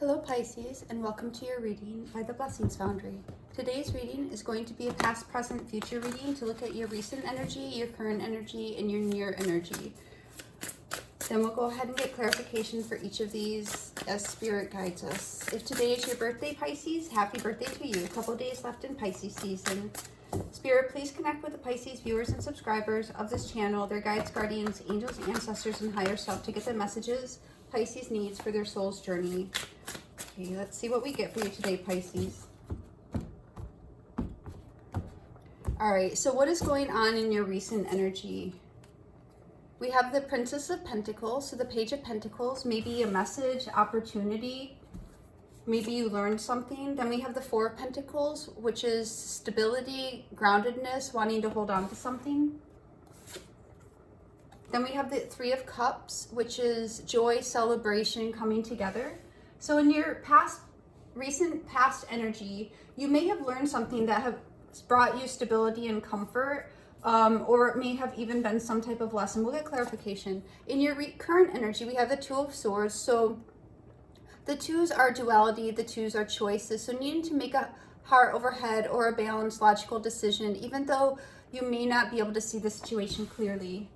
Hello Pisces, and welcome to your reading by the Blessings Foundry. Today's reading is going to be a past, present, future reading to look at your recent energy, your current energy, and your near energy. Then we'll go ahead and get clarification for each of these as Spirit guides us. If today is your birthday, Pisces, happy birthday to you. A couple days left in Pisces season. Spirit, please connect with the Pisces viewers and subscribers of this channel, their guides, guardians, angels, ancestors, and higher self to get the messages Pisces needs for their soul's journey. Okay, let's see what we get for you today, Pisces. All right, so what is going on in your recent energy? We have the Princess of Pentacles, so the Page of Pentacles, maybe a message, opportunity, maybe you learned something. Then we have the Four of Pentacles, which is stability, groundedness, wanting to hold on to something. Then we have the Three of Cups, which is joy, celebration, coming together. So in your recent past energy, you may have learned something that has brought you stability and comfort, or it may have even been some type of lesson. We'll get clarification. In your current energy, we have the Two of Swords. So the twos are duality, the twos are choices. So needing to make a heart over head or a balanced, logical decision, even though you may not be able to see the situation clearly.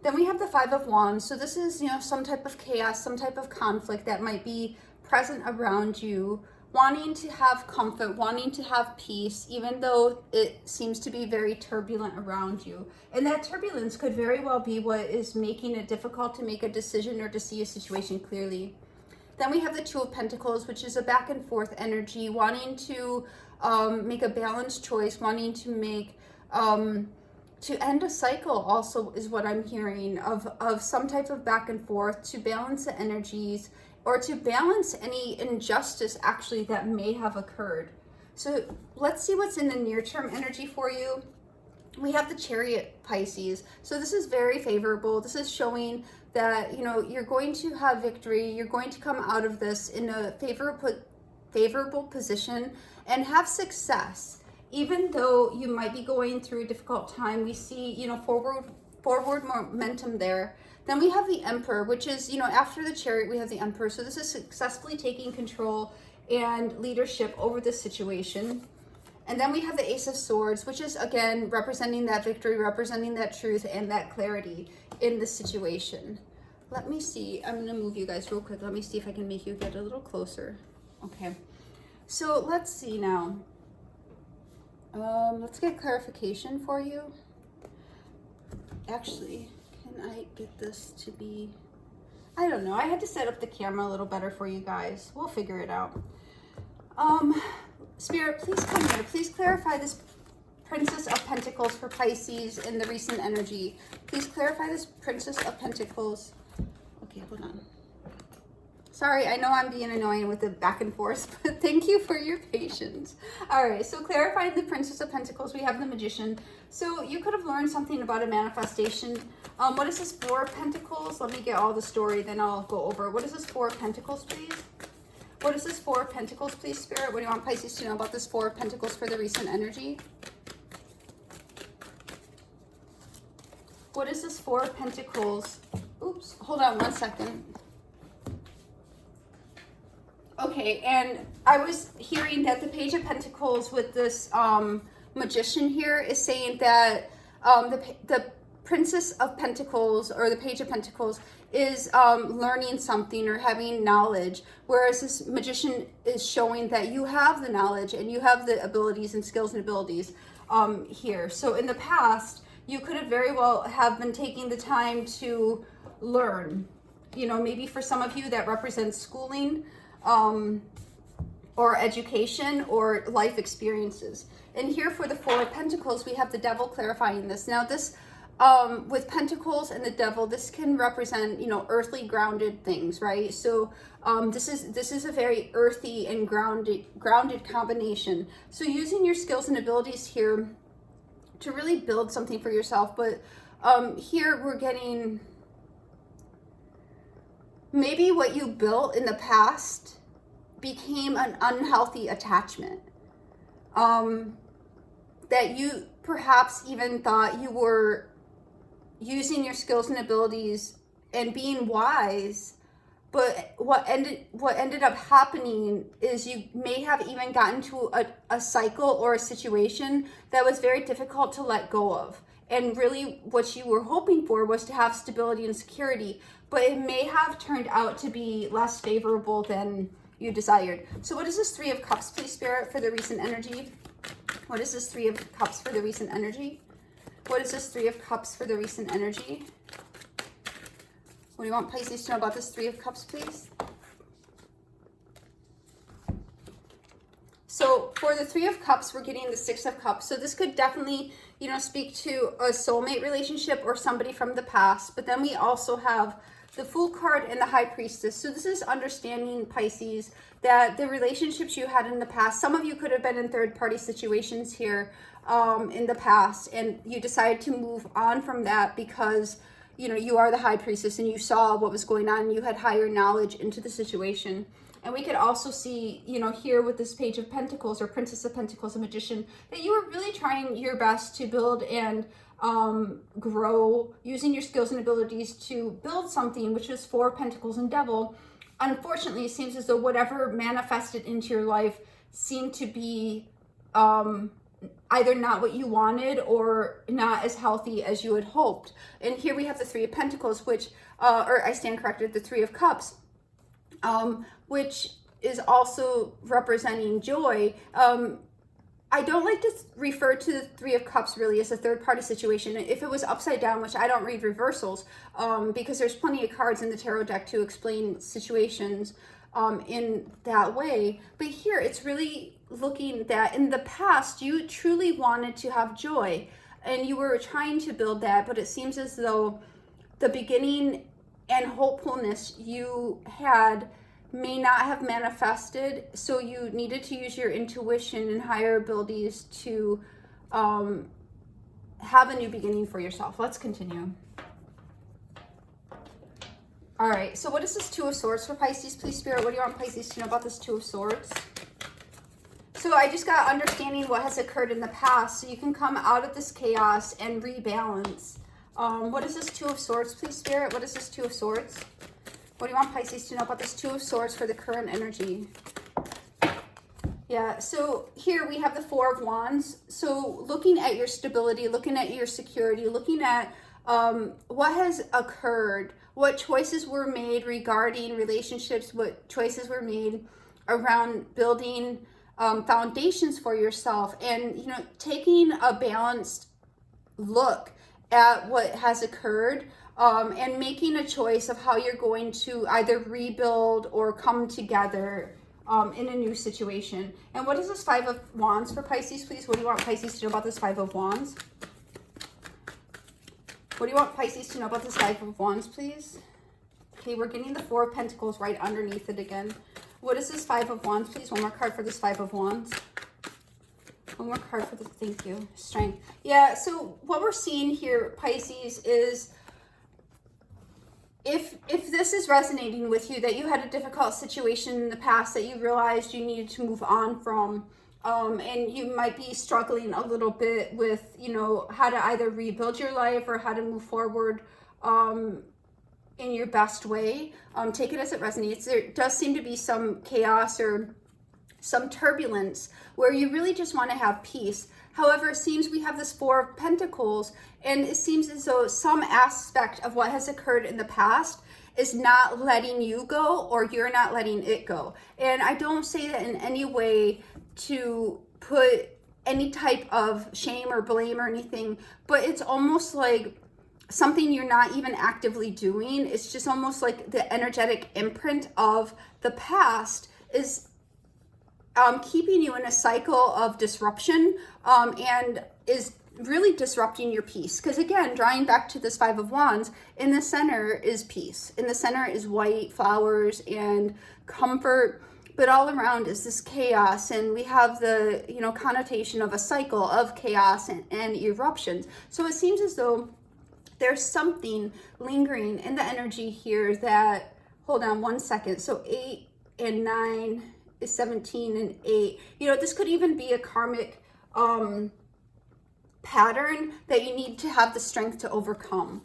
Then we have the Five of Wands. So this is, some type of chaos, some type of conflict that might be present around you, wanting to have comfort, wanting to have peace, even though it seems to be very turbulent around you. And that turbulence could very well be what is making it difficult to make a decision or to see a situation clearly. Then we have the Two of Pentacles, which is a back and forth energy, wanting to make a balanced choice, wanting to make... to end a cycle also is what I'm hearing of some type of back and forth, to balance the energies or to balance any injustice actually that may have occurred. So let's see what's in the near term energy for you. We have the Chariot, Pisces. So this is very favorable. This is showing that, you're going to have victory. You're going to come out of this in a favorable position and have success. Even though you might be going through a difficult time, we see, forward momentum there. Then we have the Emperor, which is, after the Chariot, we have the Emperor. So this is successfully taking control and leadership over this situation. And then we have the Ace of Swords, which is, again, representing that victory, representing that truth and that clarity in the situation. Let me see. I'm going to move you guys real quick. Let me see if I can make you get a little closer. Okay. So let's see now. Let's get clarification for you. Actually, can I get this to be... I don't know. I had to set up the camera a little better for you guys. We'll figure it out. Spirit, please come here. Please clarify this Princess of Pentacles for Pisces in the recent energy. Please clarify this Princess of Pentacles. Okay, hold on. Sorry, I know I'm being annoying with the back and forth, but thank you for your patience. All right, so clarifying the Princess of Pentacles, we have the Magician. So you could have learned something about a manifestation. What is this Four of Pentacles? Let me get all the story, then I'll go over. What is this Four of Pentacles, please? What is this Four of Pentacles, please, Spirit? What do you want Pisces to know about this Four of Pentacles for the recent energy? What is this Four of Pentacles? Oops, hold on one second. Okay, and I was hearing that the Page of Pentacles with this Magician here is saying that the Princess of Pentacles or the Page of Pentacles is learning something or having knowledge, whereas this Magician is showing that you have the knowledge and you have the abilities and skills and abilities here. So in the past, you could have very well have been taking the time to learn. Maybe for some of you that represents schooling, or education or life experiences. And here for the Four of Pentacles, we have the Devil clarifying this. Now this, with Pentacles and the Devil, this can represent, earthly grounded things, right? So this is a very earthy and grounded combination. So using your skills and abilities here to really build something for yourself. But here we're getting... maybe what you built in the past became an unhealthy attachment. That you perhaps even thought you were using your skills and abilities and being wise But what ended up happening is you may have even gotten to a cycle or a situation that was very difficult to let go of. And really what you were hoping for was to have stability and security, but it may have turned out to be less favorable than you desired. So what is this Three of Cups, please, Spirit, for the recent energy? What is this Three of Cups for the recent energy? What is this Three of Cups for the recent energy? What do you want Pisces to know about this Three of Cups, please? So for the Three of Cups, we're getting the Six of Cups. So this could definitely, you know, speak to a soulmate relationship or somebody from the past. But then we also have the Fool card and the High Priestess. So this is understanding, Pisces, that the relationships you had in the past, some of you could have been in third-party situations here in the past, and you decided to move on from that because, you know, you are the High Priestess and you saw what was going on and you had higher knowledge into the situation. And we could also see, you know, here with this Page of Pentacles or Princess of Pentacles, a Magician, that you were really trying your best to build and grow, using your skills and abilities to build something, which is Four of Pentacles and Devil. Unfortunately, it seems as though whatever manifested into your life seemed to be either not what you wanted or not as healthy as you had hoped. And here we have the Three of Pentacles, which, or I stand corrected, the Three of Cups, which is also representing joy. I don't like to refer to the Three of Cups really as a third-party situation. If it was upside down, which I don't read reversals, because there's plenty of cards in the tarot deck to explain situations in that way. But here, it's really looking that in the past, you truly wanted to have joy, and you were trying to build that, but it seems as though the beginning and hopefulness you had may not have manifested, so you needed to use your intuition and higher abilities to have a new beginning for yourself. Let's continue. All right, so what is this Two of Swords for Pisces, please, Spirit? What do you want Pisces to know about this Two of Swords? So I just got understanding what has occurred in the past, so you can come out of this chaos and rebalance. What is this Two of Swords, please, Spirit? What is this Two of Swords? What do you want Pisces to know about this Two of Swords for the current energy? Yeah, so here we have the Four of Wands. So looking at your stability, looking at your security, looking at what has occurred, what choices were made regarding relationships, what choices were made around building foundations for yourself, and, you know, taking a balanced look at what has occurred, and making a choice of how you're going to either rebuild or come together in a new situation. And what is this Five of Wands for Pisces, please? What do you want Pisces to know about this Five of Wands? What do you want Pisces to know about this Five of Wands, please? Okay, we're getting the Four of Pentacles right underneath it again. What is this Five of Wands, please? One more card for this Five of Wands. One more card for this. Thank you. Strength. Yeah, so what we're seeing here, Pisces, is if this is resonating with you, that you had a difficult situation in the past that you realized you needed to move on from, and you might be struggling a little bit with, you know, how to either rebuild your life or how to move forward in your best way. Take it as it resonates. There does seem to be some chaos or some turbulence where you really just want to have peace. However, it seems we have this Four of Pentacles, and it seems as though some aspect of what has occurred in the past is not letting you go, or you're not letting it go. And I don't say that in any way to put any type of shame or blame or anything, but it's almost like something you're not even actively doing. It's just almost like the energetic imprint of the past is keeping you in a cycle of disruption, and is really disrupting your peace. Because again, drawing back to this Five of Wands, in the center is peace. In the center is white flowers and comfort, but all around is this chaos. And we have the, you know, connotation of a cycle of chaos and eruptions. So it seems as though there's something lingering in the energy here that, hold on one second. So 8 and 9 is 17 and 8. You know, this could even be a karmic pattern that you need to have the strength to overcome.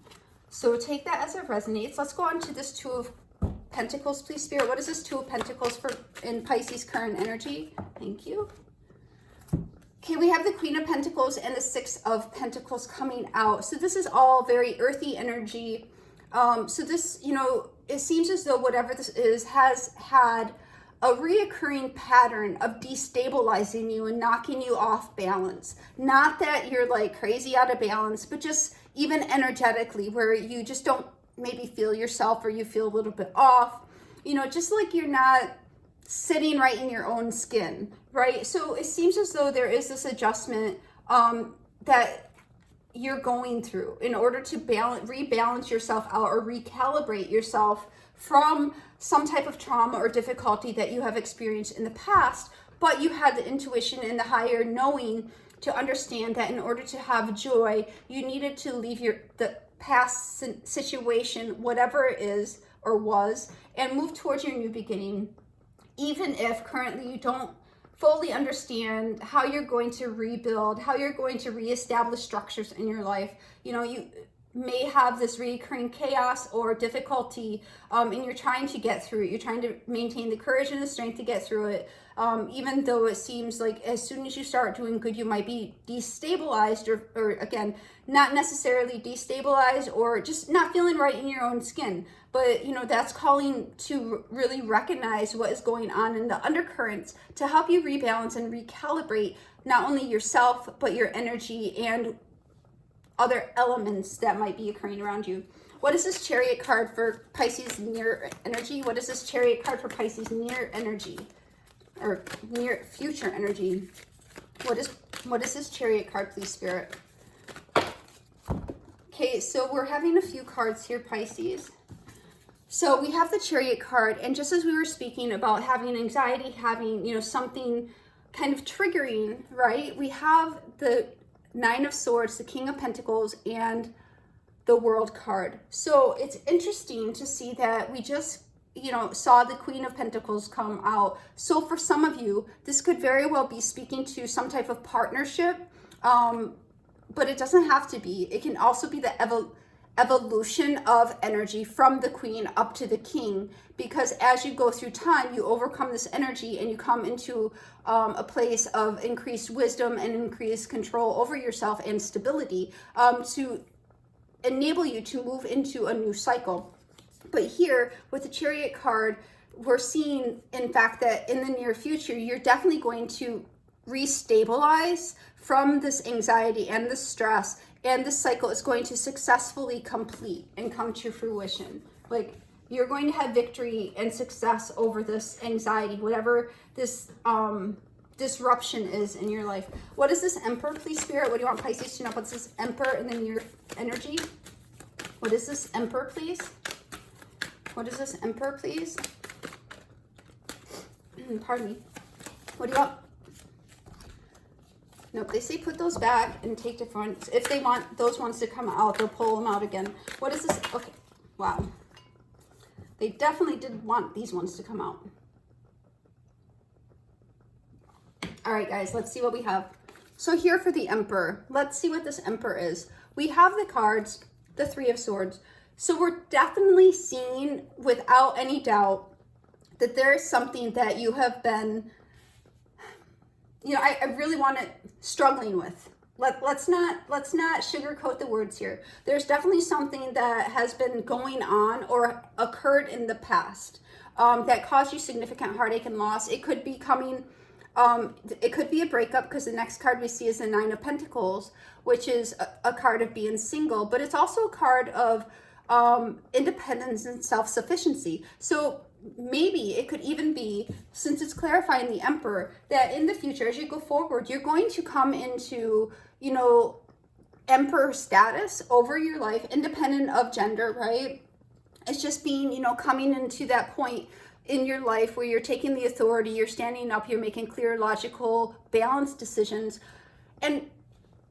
So take that as it resonates. Let's go on to this Two of Pentacles, please, Spirit? What is this Two of Pentacles for in Pisces current energy? Thank you. Okay, we have the Queen of Pentacles and the Six of Pentacles coming out. So this is all very earthy energy. So this, you know, it seems as though whatever this is has had a reoccurring pattern of destabilizing you and knocking you off balance. Not that you're like crazy out of balance, but just even energetically where you just don't maybe feel yourself, or you feel a little bit off, you know, just like you're not sitting right in your own skin, right? So it seems as though there is this adjustment that you're going through in order to rebalance yourself out, or recalibrate yourself from some type of trauma or difficulty that you have experienced in the past. But you had the intuition and the higher knowing to understand that in order to have joy, you needed to leave the past situation, whatever it is or was, and move towards your new beginning. Even if currently you don't fully understand how you're going to rebuild, how you're going to reestablish structures in your life, you know, you may have this recurring chaos or difficulty, and you're trying to get through it. You're trying to maintain the courage and the strength to get through it, even though it seems like as soon as you start doing good, you might be destabilized, or again, not necessarily destabilized, or just not feeling right in your own skin. But, you know, that's calling to really recognize what is going on in the undercurrents to help you rebalance and recalibrate not only yourself, but your energy and other elements that might be occurring around you. What is this Chariot card for Pisces near energy? What is this Chariot card for Pisces near energy, or near future energy? What is this Chariot card, please, Spirit? Okay, so we're having a few cards here, Pisces. So we have the Chariot card, and just as we were speaking about having anxiety, having, you know, something kind of triggering, right? We have the Nine of Swords, the King of Pentacles, and the World card. So it's interesting to see that we just, you know, saw the Queen of Pentacles come out. So for some of you, this could very well be speaking to some type of partnership, but it doesn't have to be. It can also be the evolution of energy from the Queen up to the King, because as you go through time, you overcome this energy and you come into a place of increased wisdom and increased control over yourself and stability, to enable you to move into a new cycle. But here with the Chariot card, we're seeing, in fact, that in the near future, you're definitely going to restabilize from this anxiety and the stress, and this cycle is going to successfully complete and come to fruition. Like, you're going to have victory and success over this anxiety, whatever this disruption is in your life. What is this Emperor, please, Spirit? What do you want Pisces to know? What's this Emperor and then your energy? What is this Emperor, please? What is this Emperor, please? Pardon me. What do you want? Nope, they say put those back and take different. If they want those ones to come out, they'll pull them out again. What is this? Okay, wow. They definitely did want these ones to come out. All right, guys, let's see what we have. So here for the Emperor, let's see what this Emperor is. We have the cards, the Three of Swords. So we're definitely seeing, without any doubt, that there is something that you have been, you know, I really want it struggling with. Let's not sugarcoat the words here. There's definitely something that has been going on or occurred in the past that caused you significant heartache and loss. It could be coming, it could be a breakup, because the next card we see is the Nine of Pentacles, which is a card of being single, but it's also a card of independence and self-sufficiency. So maybe it could even be, since it's clarifying the Emperor, that in the future, as you go forward, you're going to come into, you know, Emperor status over your life, independent of gender, right? It's just being, you know, coming into that point in your life where you're taking the authority, you're standing up, you're making clear, logical, balanced decisions. And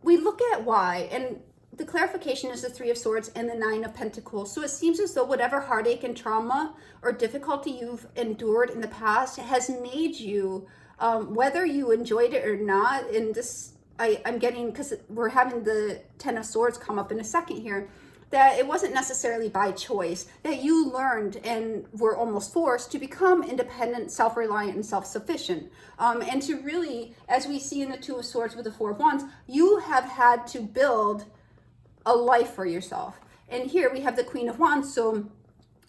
we look at why, and the clarification is the Three of Swords and the Nine of Pentacles. So it seems as though whatever heartache and trauma or difficulty you've endured in the past has made you, whether you enjoyed it or not, and this, I'm getting, because we're having the Ten of Swords come up in a second here, that it wasn't necessarily by choice, that you learned and were almost forced to become independent, self-reliant, and self-sufficient. And to really, as we see in the Two of Swords with the Four of Wands, you have had to build a life for yourself. And here we have the Queen of Wands, so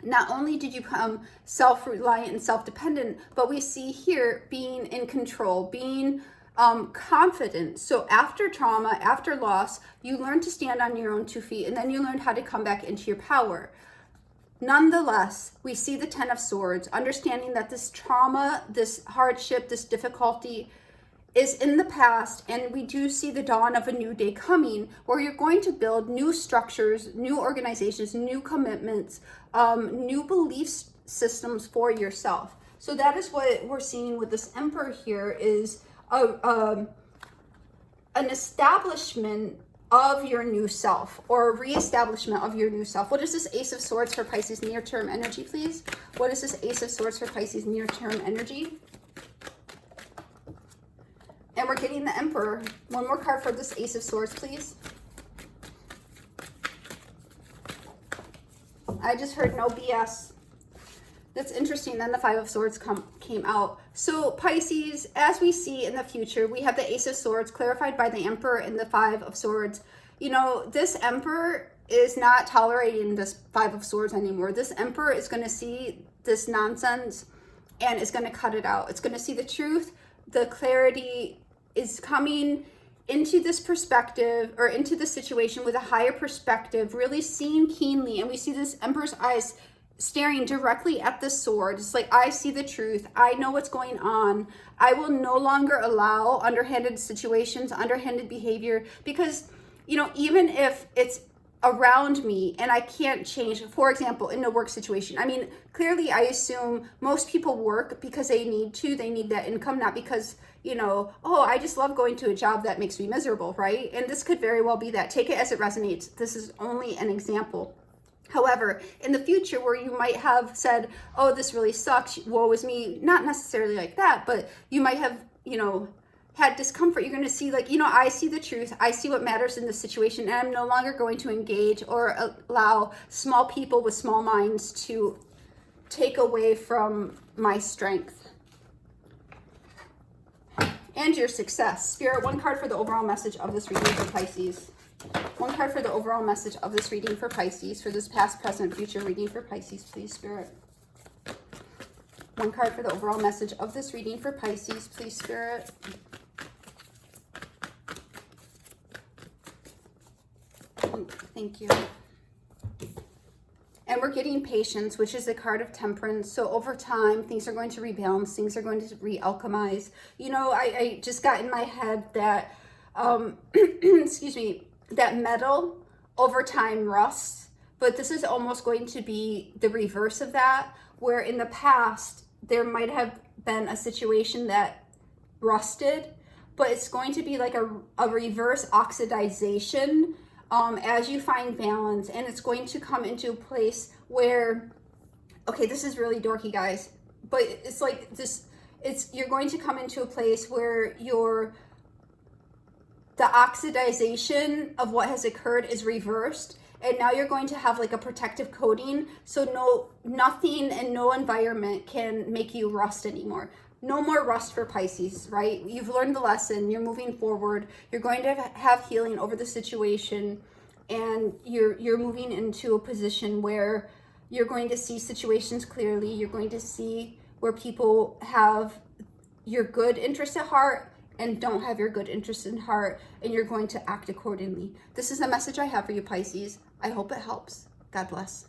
not only did you become self-reliant and self-dependent, but we see here being in control, being confident. So after trauma, after loss, you learn to stand on your own 2 feet, and then you learn how to come back into your power. Nonetheless, we see the Ten of Swords, understanding that this trauma, this hardship, this difficulty is in the past, and we do see the dawn of a new day coming where you're going to build new structures, new organizations, new commitments, new belief systems for yourself. So that is what we're seeing with this Emperor here, is an establishment of your new self, or a reestablishment of your new self. What is this Ace of Swords for Pisces near-term energy, please? What is this Ace of Swords for Pisces near-term energy? And we're getting the Emperor. One more card for this Ace of Swords, please. I just heard no BS. That's interesting. Then the Five of Swords came out. So Pisces, as we see in the future, we have the Ace of Swords clarified by the Emperor and the Five of Swords. You know, this Emperor is not tolerating this Five of Swords anymore. This Emperor is going to see this nonsense and is going to cut it out. It's going to see the truth. The clarity is coming into this perspective, or into the situation with a higher perspective, really seeing keenly. And we see this Emperor's eyes staring directly at the sword. It's like, I see the truth. I know what's going on. I will no longer allow underhanded situations, underhanded behavior, because, you know, even if it's around me and I can't change, for example, in a work situation. I mean, clearly I assume most people work because they need to, they need that income, not because, you know, oh, I just love going to a job that makes me miserable, right? And this could very well be that. Take it as it resonates. This is only an example. However, in the future where you might have said, oh, this really sucks, woe is me, not necessarily like that, but you might have, you know, had discomfort, you're going to see, like, you know, I see the truth, I see what matters in this situation, and I'm no longer going to engage or allow small people with small minds to take away from my strength and your success. Spirit, one card for the overall message of this reading for Pisces. One card for the overall message of this reading for Pisces, for this past, present, future reading for Pisces, please, Spirit. One card for the overall message of this reading for Pisces, please, Spirit. Thank you. And we're getting Patience, which is the card of Temperance. So over time, things are going to rebalance. Things are going to re-alchemize. You know, I just got in my head that, excuse me, that metal over time rusts. But this is almost going to be the reverse of that, where in the past, there might have been a situation that rusted, but it's going to be like a reverse oxidization as you find balance, and it's going to come into a place where, okay, this is really dorky, guys, but it's like this, you're going to come into a place where the oxidization of what has occurred is reversed, and now you're going to have like a protective coating, so nothing and no environment can make you rust anymore. No more rust for Pisces, right? You've learned the lesson. You're moving forward. You're going to have healing over the situation, and you're moving into a position where you're going to see situations clearly. You're going to see where people have your good interest at heart and don't have your good interest in heart, and you're going to act accordingly. This is the message I have for you, Pisces. I hope it helps. God bless.